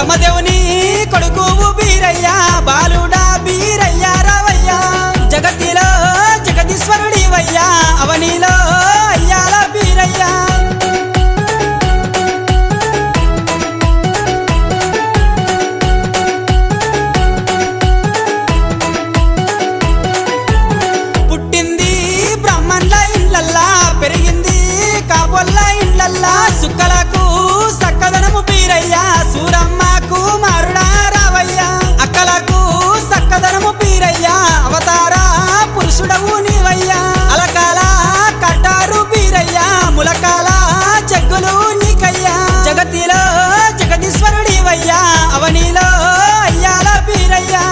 బ్రహ్మదేవుని కొడుకువు బీరయ్యా బాలుడా బీరయ్యా రావయ్యా జగతిలో జగదీశ్వరుడివయ్యా అవనిలో అయ్యాల బీరయ్యా పుట్టింది బ్రహ్మన్ల ఇండ్లల్లా పెరిగింది కాబొల్ల ఇండ్లల్లా సుక్కలకు సక్కదనము బీరయ్యా సూరమ్మకు మారుడా రావయ్యా అక్కలకు సక్కదనము బీరయ్యా అవతార పురుషుడవు నీవయ్యా అలకాల కట్టారు బీరయ్యా ములకాల చెగ్గులు నీకయ్యా జగతిలో జగదీశ్వరుడివయ్యా అవనిలో అయ్యాల బీరయ్యా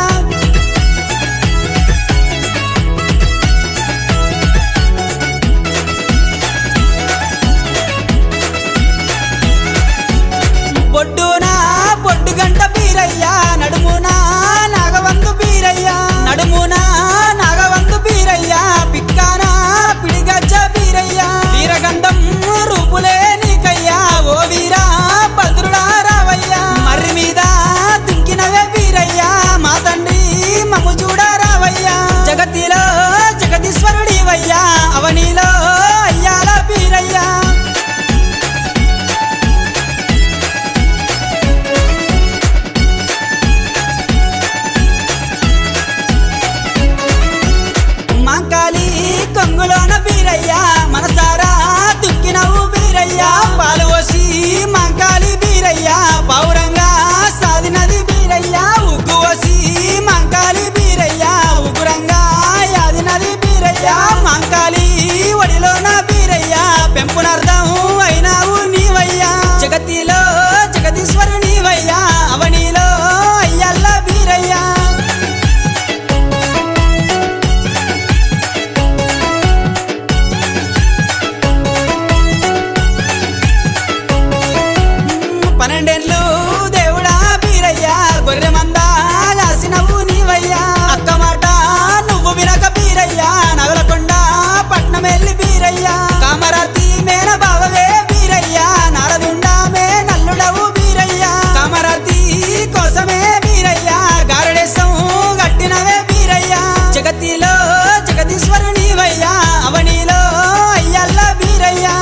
బొడ్డునా బొడ్డు గంట బీరయ్యా నడుమునా నాగవంతు బీరయ్యా నడుమునా నాగవంతు బీరయ్యా పిక్కానా పిడిగజ్జ బీరయ్యా వీరగంధం రూపులే నీకయ్యా ఓ వీరా భద్రుడా రావయ్యా మర్రి మీద దుంకినవే బీరయ్యా మా తండ్రి మమ్ము చూడ రావయ్యా జగతిలో జగదీశ్వరుడివయ్యా అవనిలో అయ్యాల బీరయ్యా మాంకాలి కొంగులోన బీరయ్యా మనసారా దుక్కినవు బీరయ్యా పాలు పోసి మాంకాలి బీరయ్యా పౌరంగా సాదినది బీరయ్యా ఉగ్గు పోసి మాంకాలి బీరయ్యా ఉగ్గురంగా యాదినది బీరయ్యా మాంకాలి ఒడిలోన బీరయ్యా పెంపునర్థం అయినావు నీవయ్యా జగతిలో జగదీశ్వరునివయ్యా అవనిలో అయ్యల్ల బీరయ్యా పన్నెండేళ్ళు దేవుడా బీరయ్యా గొర్రె మందా కాసినవు నీవయ్యా అక్క మాట నువ్వు వినక బీరయ్యా నగలకొండ పట్నమెల్లి బీరయ్యా కామరాతి మేన బావవే బీరయ్యా నారదుండా మే నల్లుడవు బీరయ్యా కామరాతి కోసమే బీరయ్యా గారడేశం గట్టినవే బీరయ్యా జగతిలో జగదీశ్వరునివయ్యా అవనిలో అయ్యల్ల బీరయ్యా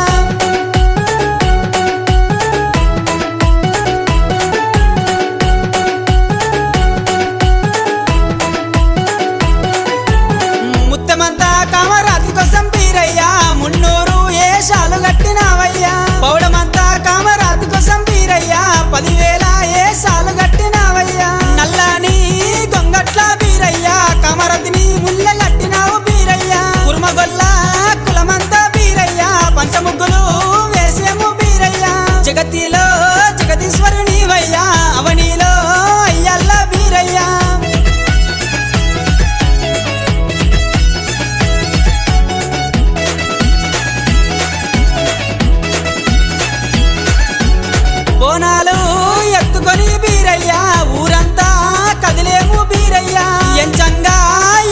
ముత్తమంతా కామరాతి కోసం బీరయ్యా మున్నూరు ఏషాలు గట్టినావయ్యా పౌడమంతా కామరాతి కోసం బీరయ్యా 10,000 ఏషాలు గట్టినావయ్యా నల్లాని గొంగట్ల బీరయ్యా కామరాతిని ముళ్ళ గట్టినావు బీరయ్యా కుర్మగొల్ల కులమంతా బీరయ్యా పంచముగ్గులు వేసేము బీరయ్యా జగతిలో జగదీశ్వరునివయ్యా అవనిలో అయ్యల్ల బీరయ్యా బోనాలు ఎత్తుకొని బీరయ్యా ఊరంతా కదిలేము బీరయ్యా ఎంచంగా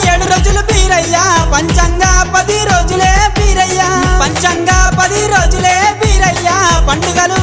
7 రోజులు బీరయ్యా పంచంగా 10 రోజులే బీరయ్యా పంచంగా 10 రోజులే బీరయ్యా పండుగలు